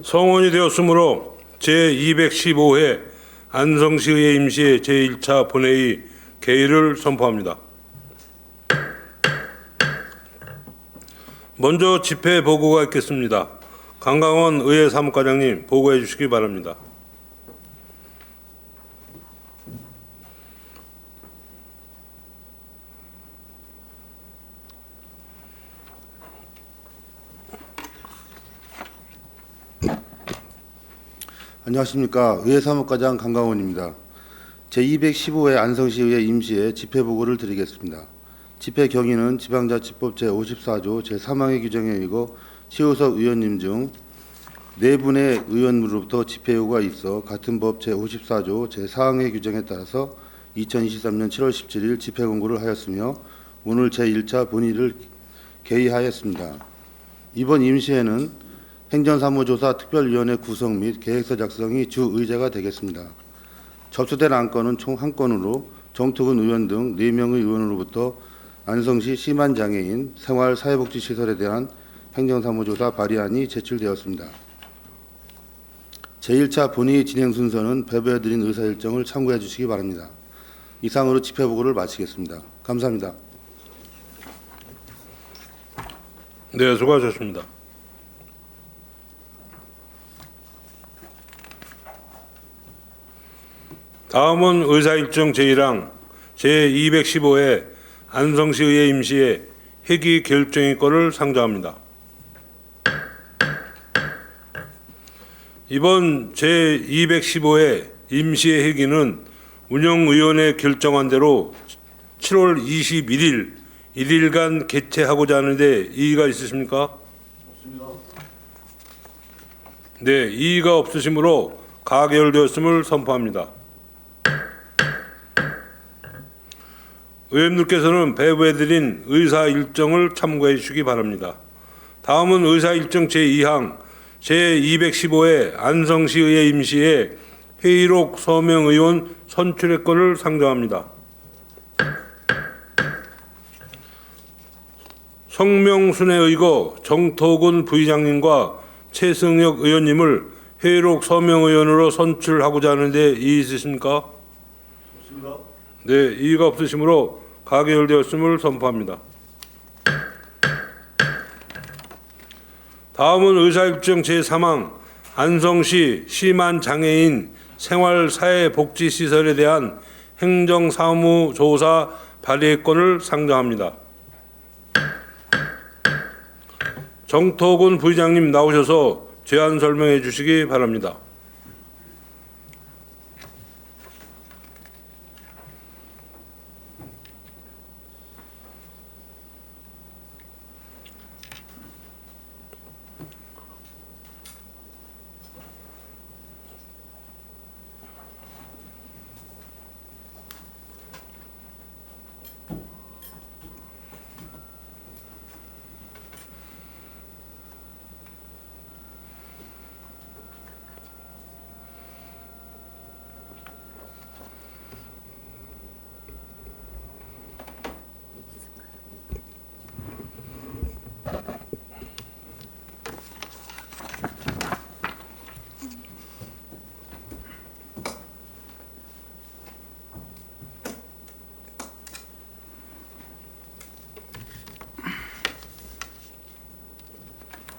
성원이 되었으므로 제215회 안성시의회 임시회 제1차 본회의 개의를 선포합니다. 먼저 집회 보고가 있겠습니다. 강강원 의회 사무과장님 보고해 주시기 바랍니다. 안녕하십니까. 의회 사무과장 강강원입니다. 제215회 안성시의회 임시회 집회보고를 드리겠습니다. 집회 경위는 지방자치법 제54조 제3항의 규정에 의거 최우석 의원님 중 4분의 의원으로부터 집회 요구가 있어 같은 법 제54조 제4항의 규정에 따라서 2023년 7월 17일 집회 공고를 하였으며 오늘 제1차 본회의를 개의하였습니다. 이번 임시회는 행정사무조사 특별위원회 구성 및 계획서 작성이 주 의제가 되겠습니다. 접수된 안건은 총 1건으로 정토근 의원 등 4명의 의원으로부터 안성시 심한장애인 생활사회복지시설에 대한 행정사무조사 발의안이 제출되었습니다. 제1차 본회의 진행 순서는 배부해드린 의사일정을 참고해 주시기 바랍니다. 이상으로 집회보고를 마치겠습니다. 감사합니다. 네, 수고하셨습니다. 다음은 의사일정 제1항 제215회 안성시의회 임시회 회기 결정의 건을 상정합니다. 이번 제215회 임시회 회기는 운영위원회 결정한 대로 7월 21일 1일간 개최하고자 하는데 이의가 있으십니까? 없습니다. 네, 이의가 없으시므로 가결되었음을 선포합니다. 의원님께서는 배부해드린 의사일정을 참고해 주시기 바랍니다. 다음은 의사일정 제2항 제215회 안성시의회 임시회 회의록 서명의원 선출의 건을 상정합니다. 성명순에 의거 정토근 부의장님과 최승혁 의원님을 회의록 서명의원으로 선출하고자 하는데 이의 있으십니까? 없습니다. 네, 이의가 없으시므로 가결되었음을 선포합니다. 다음은 의사일정 제3항 안성시 심한장애인 생활사회복지시설에 대한 행정사무조사 발의건을 상정합니다. 정토근 부의장님 나오셔서 제안 설명해 주시기 바랍니다.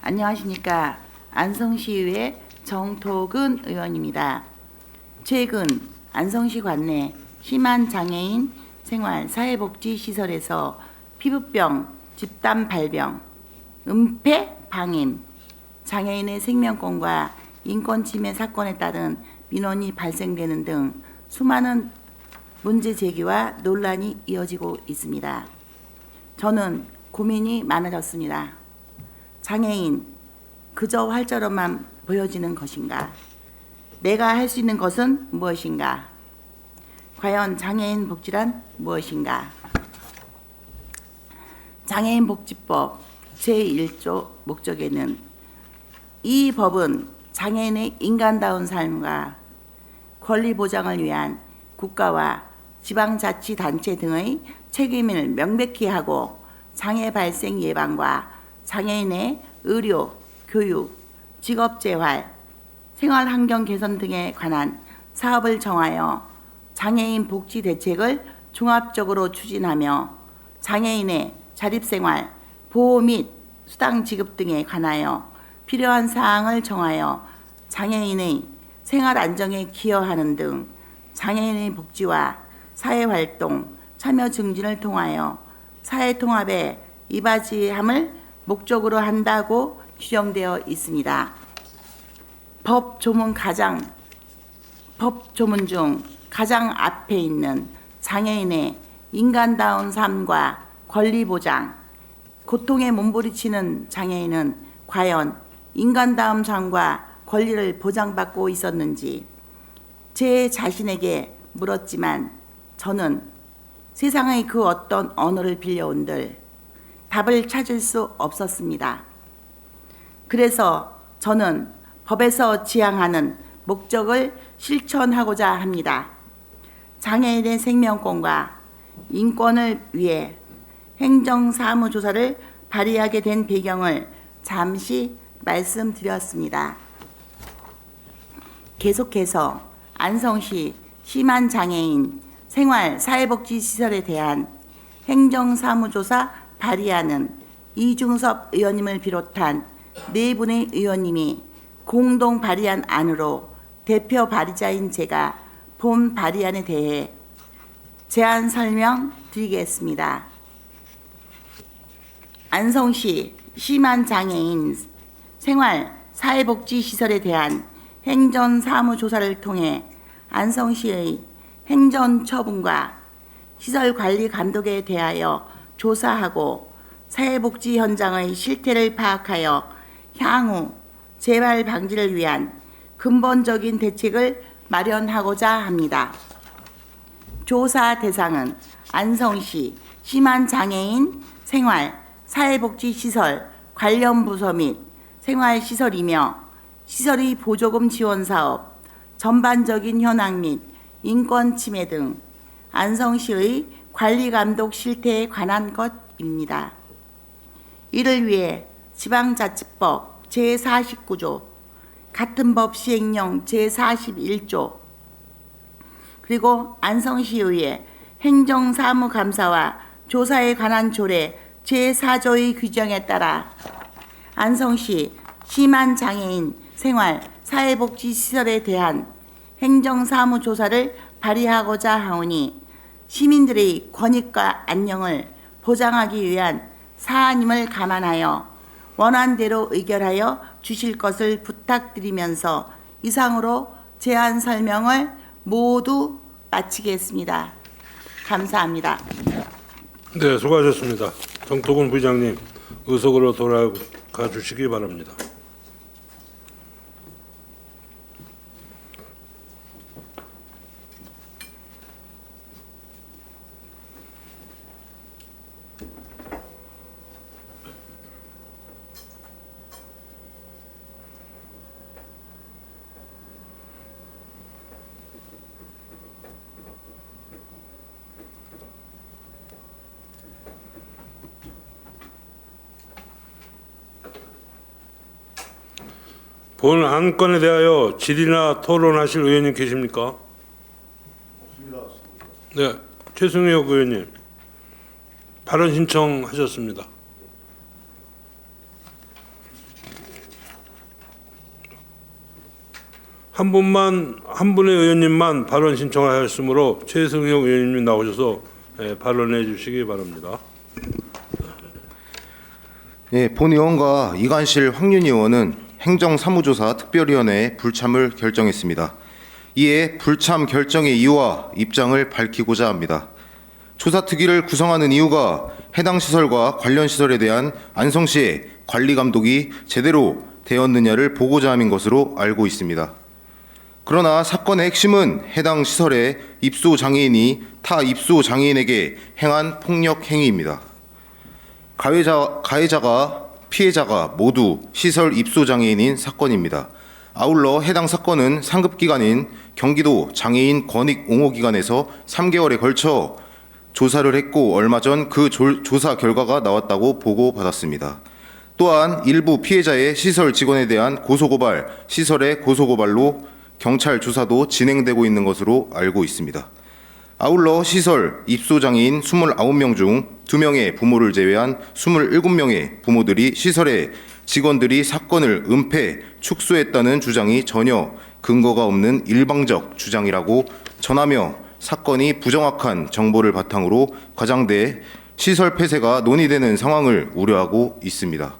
안녕하십니까. 안성시의회 정토근 의원입니다. 최근 안성시 관내 심한장애인 생활사회복지시설에서 피부병, 집단 발병, 은폐, 방임, 장애인의 생명권과 인권침해 사건에 따른 민원이 발생되는 등 수많은 문제 제기와 논란이 이어지고 있습니다. 저는 고민이 많아졌습니다. 장애인, 그저 활자로만 보여지는 것인가? 내가 할 수 있는 것은 무엇인가? 과연 장애인 복지란 무엇인가? 장애인 복지법 제1조 목적에는 이 법은 장애인의 인간다운 삶과 권리 보장을 위한 국가와 지방자치단체 등의 책임을 명백히 하고 장애 발생 예방과 장애인의 의료, 교육, 직업재활, 생활 환경 개선 등에 관한 사업을 정하여 장애인 복지 대책을 종합적으로 추진하며 장애인의 자립생활, 보호 및 수당 지급 등에 관하여 필요한 사항을 정하여 장애인의 생활 안정에 기여하는 등 장애인의 복지와 사회활동, 참여 증진을 통하여 사회통합에 이바지함을 목적으로 한다고 규정되어 있습니다. 법 조문 중 가장 앞에 있는 장애인의 인간다운 삶과 권리 보장, 고통에 몸부리치는 장애인은 과연 인간다운 삶과 권리를 보장받고 있었는지 제 자신에게 물었지만 저는 세상의 그 어떤 언어를 빌려온들 답을 찾을 수 없었습니다. 그래서 저는 법에서 지향하는 목적을 실천하고자 합니다. 장애인의 생명권과 인권을 위해 행정사무조사를 발의하게 된 배경을 잠시 말씀드렸습니다. 계속해서 안성시 심한장애인 생활사회복지시설에 대한 행정사무조사 발의안은 이중섭 의원님을 비롯한 4분의 의원님이 공동 발의한 안으로 대표 발의자인 제가 본 발의안에 대해 제안 설명드리겠습니다. 안성시 심한장애인 생활사회복지시설에 대한 행정사무조사를 통해 안성시의 행정처분과 시설관리 감독에 대하여 조사하고 사회복지 현장의 실태를 파악하여 향후 재발 방지를 위한 근본적인 대책을 마련하고자 합니다. 조사 대상은 안성시 심한장애인 생활사회복지시설 관련 부서 및 생활시설이며 시설의 보조금 지원 사업, 전반적인 현황 및 인권 침해 등 안성시의 관리감독 실태에 관한 것입니다. 이를 위해 지방자치법 제49조, 같은 법 시행령 제41조, 그리고 안성시의회 행정사무감사와 조사에 관한 조례 제4조의 규정에 따라 안성시 심한장애인 생활사회복지시설에 대한 행정사무조사를 발의하고자 하오니 시민들의 권익과 안녕을 보장하기 위한 사안임을 감안하여 원안대로 의결하여 주실 것을 부탁드리면서 이상으로 제안 설명을 모두 마치겠습니다. 감사합니다. 네, 수고하셨습니다. 정토근 부장님, 의석으로 돌아가 주시기 바랍니다. 본 안건에 대하여 질의나 토론하실 의원님 계십니까? 없습니다. 네, 최승혁 의원님 발언 신청하셨습니다. 한 분의 의원님만 발언 신청하셨으므로 최승혁 의원님이 나오셔서 발언해 주시기 바랍니다. 예, 본 의원과 이관실 황윤희 의원은 행정사무조사 특별위원회에 불참을 결정했습니다. 이에 불참 결정의 이유와 입장을 밝히고자 합니다. 조사특위를 구성하는 이유가 해당 시설과 관련 시설에 대한 안성시의 관리감독이 제대로 되었느냐를 보고자 함인 것으로 알고 있습니다. 그러나 사건의 핵심은 해당 시설의 입소장애인이 타 입소장애인에게 행한 폭력 행위입니다. 가해자가 피해자가 모두 시설 입소장애인인 사건입니다. 아울러 해당 사건은 상급기관인 경기도 장애인 권익 옹호기관에서 3개월에 걸쳐 조사를 했고 얼마 전 그 조사 결과가 나왔다고 보고받았습니다. 또한 일부 피해자의 시설 직원에 대한 고소고발, 시설의 고소고발로 경찰 조사도 진행되고 있는 것으로 알고 있습니다. 아울러 시설 입소장애인 29명 중 2명의 부모를 제외한 27명의 부모들이 시설에 직원들이 사건을 은폐, 축소했다는 주장이 전혀 근거가 없는 일방적 주장이라고 전하며 사건이 부정확한 정보를 바탕으로 과장돼 시설 폐쇄가 논의되는 상황을 우려하고 있습니다.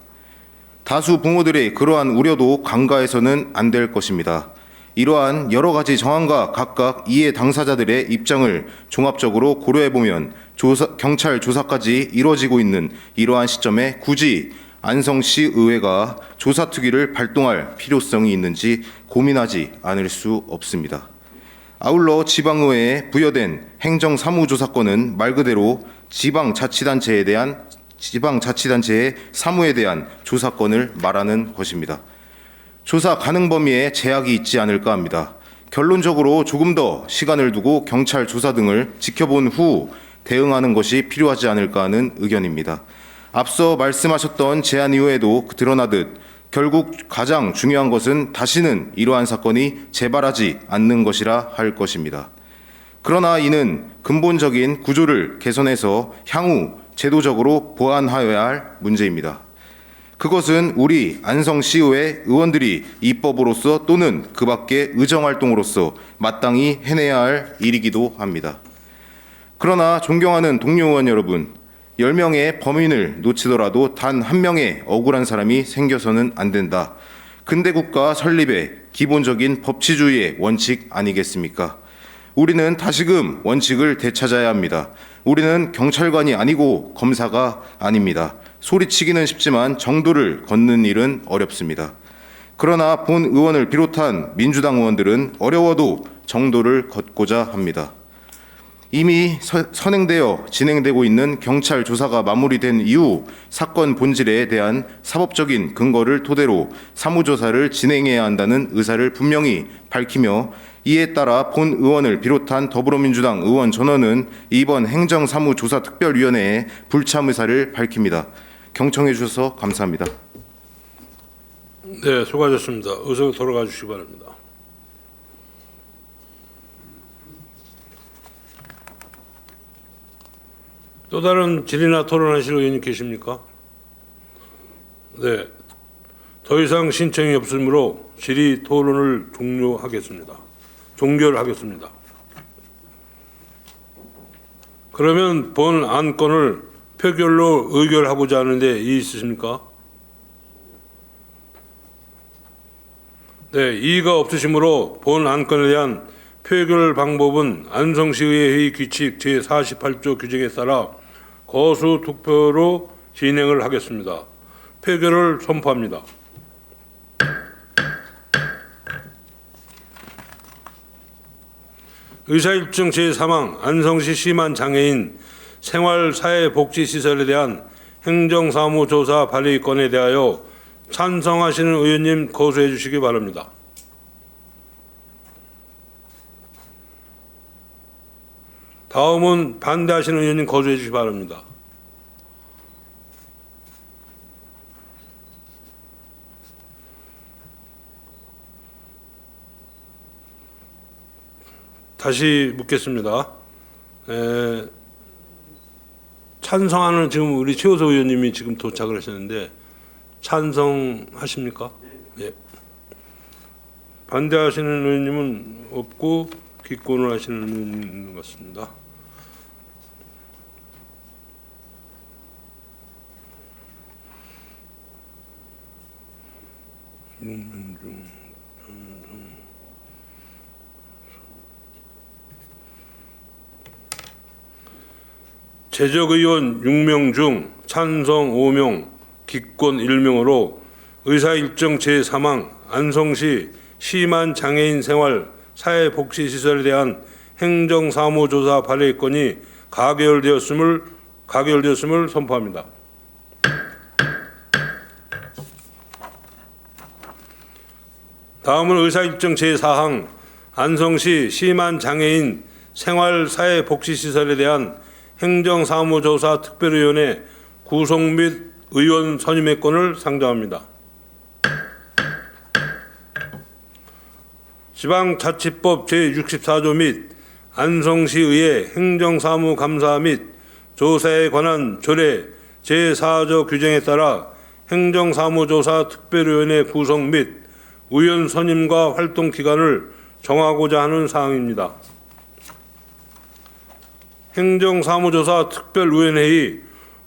다수 부모들의 그러한 우려도 간과해서는 안 될 것입니다. 이러한 여러 가지 정황과 각각 이해 당사자들의 입장을 종합적으로 고려해보면 경찰 조사까지 이뤄지고 있는 이러한 시점에 굳이 안성시 의회가 조사특위를 발동할 필요성이 있는지 고민하지 않을 수 없습니다. 아울러 지방의회에 부여된 행정사무조사권은 말 그대로 지방자치단체의 사무에 대한 조사권을 말하는 것입니다. 조사 가능 범위에 제약이 있지 않을까 합니다. 결론적으로 조금 더 시간을 두고 경찰 조사 등을 지켜본 후 대응하는 것이 필요하지 않을까 하는 의견입니다. 앞서 말씀하셨던 제안 이후에도 드러나듯 결국 가장 중요한 것은 다시는 이러한 사건이 재발하지 않는 것이라 할 것입니다. 그러나 이는 근본적인 구조를 개선해서 향후 제도적으로 보완하여야 할 문제입니다. 그것은 우리 안성시의회 의원들이 입법으로서 또는 그 밖의 의정활동으로서 마땅히 해내야 할 일이기도 합니다. 그러나 존경하는 동료 의원 여러분, 10명의 범인을 놓치더라도 단 한 명의 억울한 사람이 생겨서는 안 된다. 근대국가 설립의 기본적인 법치주의의 원칙 아니겠습니까? 우리는 다시금 원칙을 되찾아야 합니다. 우리는 경찰관이 아니고 검사가 아닙니다. 소리치기는 쉽지만 정도를 걷는 일은 어렵습니다. 그러나 본 의원을 비롯한 민주당 의원들은 어려워도 정도를 걷고자 합니다. 이미 선행되어 진행되고 있는 경찰 조사가 마무리된 이후 사건 본질에 대한 사법적인 근거를 토대로 사무조사를 진행해야 한다는 의사를 분명히 밝히며 이에 따라 본 의원을 비롯한 더불어민주당 의원 전원은 이번 행정사무조사특별위원회에 불참 의사를 밝힙니다. 경청해 주셔서 감사합니다. 네, 수고하셨습니다. 의석으로 돌아가 주시기 바랍니다. 또 다른 질의나 토론하실 의원이 계십니까? 네, 더 이상 신청이 없으므로 질의 토론을 종결하겠습니다. 그러면 본 안건을 표결로 의결하고자 하는데 이의 있으십니까? 네, 이의가 없으시므로 본 안건에 대한 표결 방법은 안성시의회 회의 규칙 제48조 규정에 따라 거수 투표로 진행을 하겠습니다. 표결을 선포합니다. 의사일정 제3항 안성시 심한 장애인 생활사회복지시설에 대한 행정사무조사 발의건에 대하여 찬성하시는 의원님 거수해 주시기 바랍니다. 다음은 반대하시는 의원님 거수해 주시기 바랍니다. 다시 묻겠습니다. 찬성하는 지금 우리 최호석 의원님이 지금 도착을 하셨는데 찬성하십니까? 네. 반대하시는 의원님은 없고 기권을 하시는 의원님 있는 것 같습니다. 제적의원 6명 중 찬성 5명, 기권 1명으로 의사일정 제3항 안성시 심한 장애인 생활 사회복지시설에 대한 행정사무조사 발의건이 가결되었음을 선포합니다. 다음은 의사일정 제4항 안성시 심한 장애인 생활 사회복지시설에 대한 행정사무조사 특별위원회 구성 및 의원 선임의권을 상정합니다. 지방자치법 제64조 및 안성시의회 행정사무감사 및 조사에 관한 조례 제4조 규정에 따라 행정사무조사 특별위원회 구성 및 의원 선임과 활동 기간을 정하고자 하는 사항입니다. 행정사무조사 특별위원회의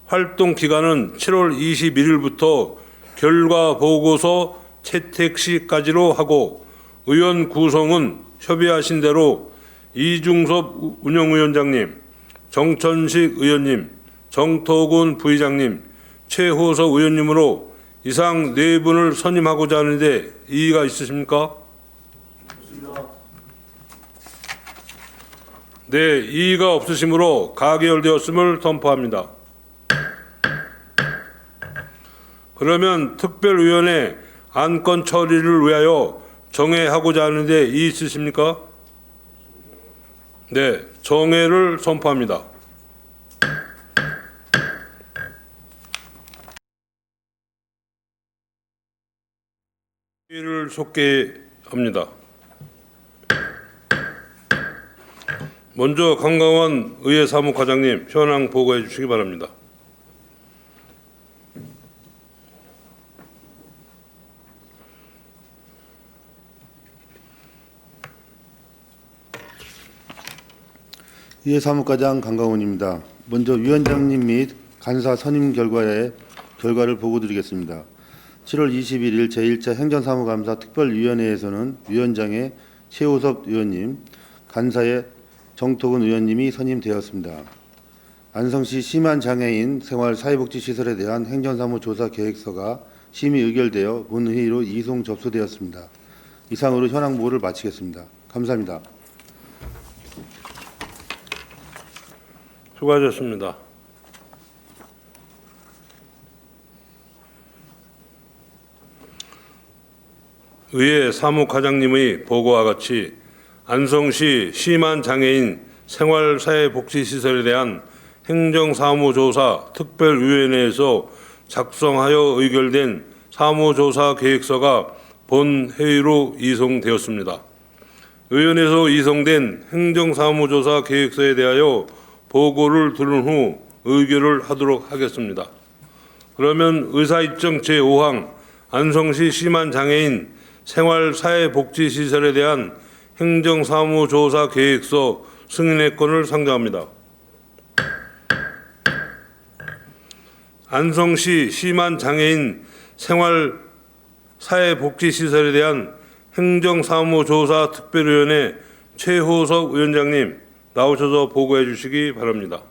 활동 기간은 7월 21일부터 결과 보고서 채택 시까지로 하고 의원 구성은 협의하신 대로 이중섭 운영위원장님, 정천식 의원님, 정토군 부의장님, 최호석 의원님으로 이상 4분을 선임하고자 하는데 이의가 있으십니까? 네, 이의가 없으시므로 가결되었음을 선포합니다. 그러면 특별위원회 안건 처리를 위하여 정회하고자 하는데 이의 있으십니까? 네, 정회를 선포합니다. 회의를 속개합니다. 먼저 강강원 의회 사무과장님 현황 보고해 주시기 바랍니다. 의회 사무과장 강강원입니다. 먼저 위원장님 및 간사 선임 결과를 보고드리겠습니다. 7월 21일 제1차 행정사무감사 특별위원회에서는 위원장의 최호섭 의원님, 간사의 정토근 의원님이 선임되었습니다. 안성시 심한장애인 생활사회복지시설에 대한 행정사무조사 계획서가 심의 의결되어 본회의로 이송 접수되었습니다. 이상으로 현황 보고를 마치겠습니다. 감사합니다. 수고하셨습니다. 의회 사무과장님의 보고와 같이 안성시 심한장애인 생활사회복지시설에 대한 행정사무조사 특별위원회에서 작성하여 의결된 사무조사 계획서가 본회의로 이송되었습니다. 의원에서 이송된 행정사무조사 계획서에 대하여 보고를 들은 후 의결을 하도록 하겠습니다. 그러면 의사입정 제5항 안성시 심한장애인 생활사회복지시설에 대한 행정사무조사 계획서 승인의 건을 상정합니다. 안성시 심한장애인 생활사회복지시설에 대한 행정사무조사 특별위원회 최호석 위원장님 나오셔서 보고해 주시기 바랍니다.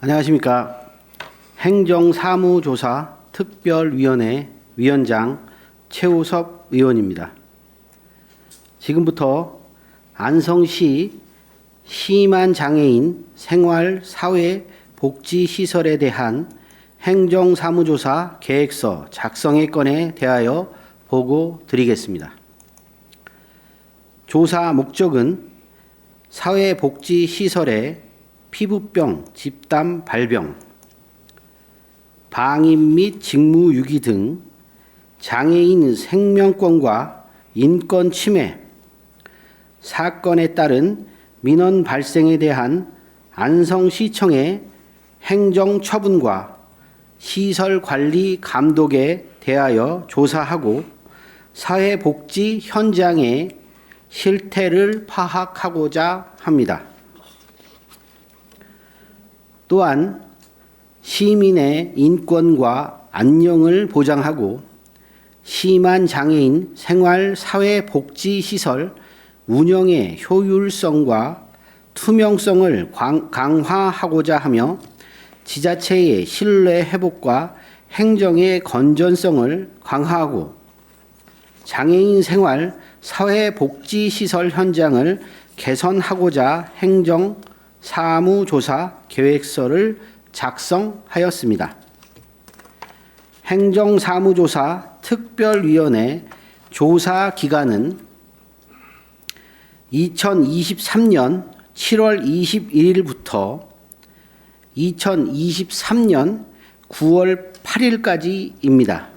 안녕하십니까. 행정사무조사 특별위원회 위원장 최우섭 의원입니다. 지금부터 안성시 심한장애인 생활사회복지시설에 대한 행정사무조사 계획서 작성의 건에 대하여 보고 드리겠습니다. 조사 목적은 사회복지시설의 피부병, 집단 발병, 방임 및 직무유기 등 장애인 생명권과 인권 침해, 사건에 따른 민원 발생에 대한 안성시청의 행정처분과 시설관리 감독에 대하여 조사하고 사회복지 현장의 실태를 파악하고자 합니다. 또한 시민의 인권과 안녕을 보장하고 심한장애인 생활사회복지시설 운영의 효율성과 투명성을 강화하고자 하며 지자체의 신뢰 회복과 행정의 건전성을 강화하고 장애인 생활 사회복지시설 현장을 개선하고자 행정사무조사 계획서를 작성하였습니다. 행정사무조사 특별위원회 조사 기간은 2023년 7월 21일부터 2023년 9월 8일까지입니다.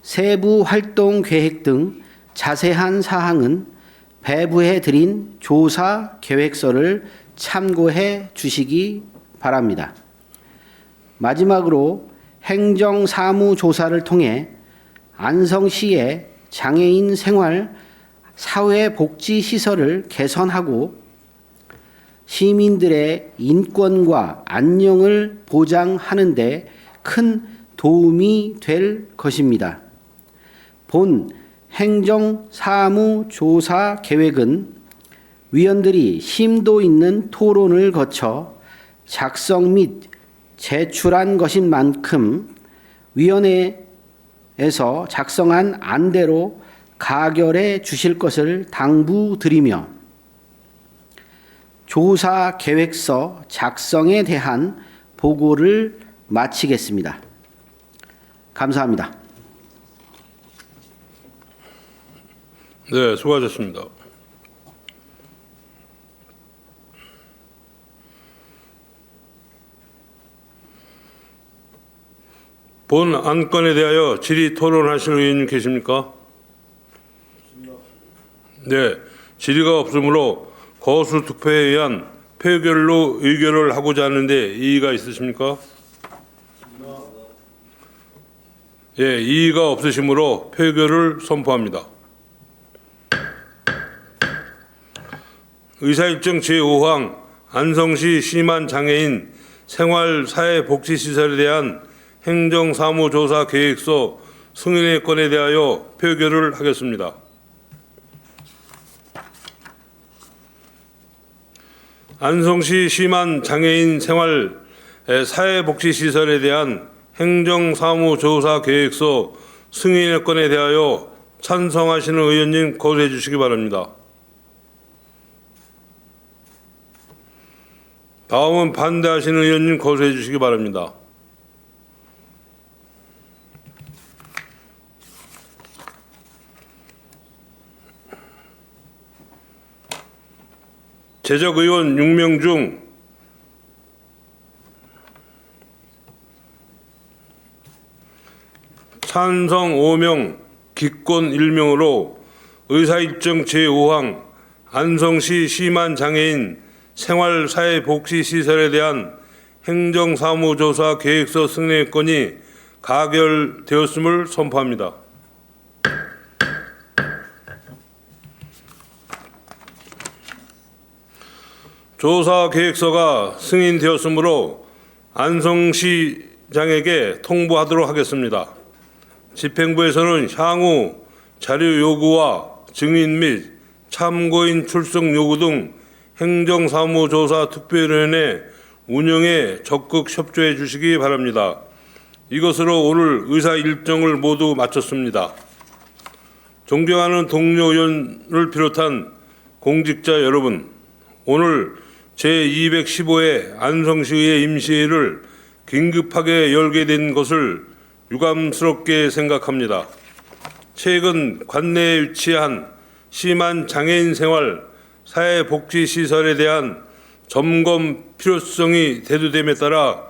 세부 활동 계획 등 자세한 사항은 배부해 드린 조사 계획서를 참고해 주시기 바랍니다. 마지막으로 행정사무조사를 통해 안성시의 장애인 생활 사회복지시설을 개선하고 시민들의 인권과 안녕을 보장하는 데 큰 도움이 될 것입니다. 본 행정사무조사 계획은 위원들이 심도 있는 토론을 거쳐 작성 및 제출한 것인 만큼 위원회에서 작성한 안대로 가결해 주실 것을 당부드리며 조사 계획서 작성에 대한 보고를 마치겠습니다. 감사합니다. 네, 수고하셨습니다. 본 안건에 대하여 질의 토론하실 의원님 계십니까? 네, 질의가 없으므로 거수 투표에 의한 표결로 의결을 하고자 하는데 이의가 있으십니까? 예, 이의가 없으시므로 표결을 선포합니다. 의사일정 제5항 안성시 심한 장애인 생활사회복지시설에 대한 행정사무조사 계획서 승인의 건에 대하여 표결을 하겠습니다. 안성시 심한 장애인 생활 사회복지시설에 대한 행정사무조사 계획서 승인의 건에 대하여 찬성하시는 의원님 거소해 주시기 바랍니다. 다음은 반대하시는 의원님 거소해 주시기 바랍니다. 제적 의원 6명 중 찬성 5명, 기권 1명으로 의사일정 제5항 안성시 심한 장애인 생활사회복지시설에 대한 행정사무조사 계획서 승인의 건이 가결되었음을 선포합니다. 조사 계획서가 승인되었으므로 안성시장에게 통보하도록 하겠습니다. 집행부에서는 향후 자료 요구와 증인 및 참고인 출석 요구 등 행정사무조사 특별위원회 운영에 적극 협조해 주시기 바랍니다. 이것으로 오늘 의사 일정을 모두 마쳤습니다. 존경하는 동료 의원을 비롯한 공직자 여러분, 오늘 제215회 안성시의회 임시회를 긴급하게 열게 된 것을 유감스럽게 생각합니다. 최근 관내에 위치한 심한 장애인 생활 사회복지시설에 대한 점검 필요성이 대두됨에 따라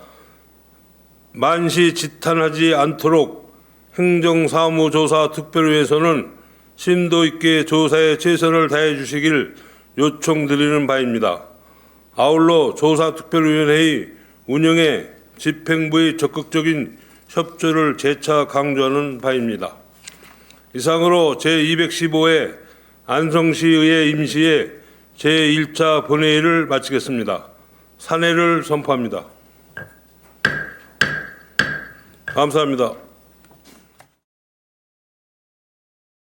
만시지탄하지 않도록 행정사무조사 특별위에서는 심도 있게 조사에 최선을 다해 주시길 요청드리는 바입니다. 아울러 조사특별위원회의 운영에 집행부의 적극적인 협조를 재차 강조하는 바입니다. 이상으로 제215회 안성시의회 임시회 제1차 본회의를 마치겠습니다. 산회를 선포합니다. 감사합니다.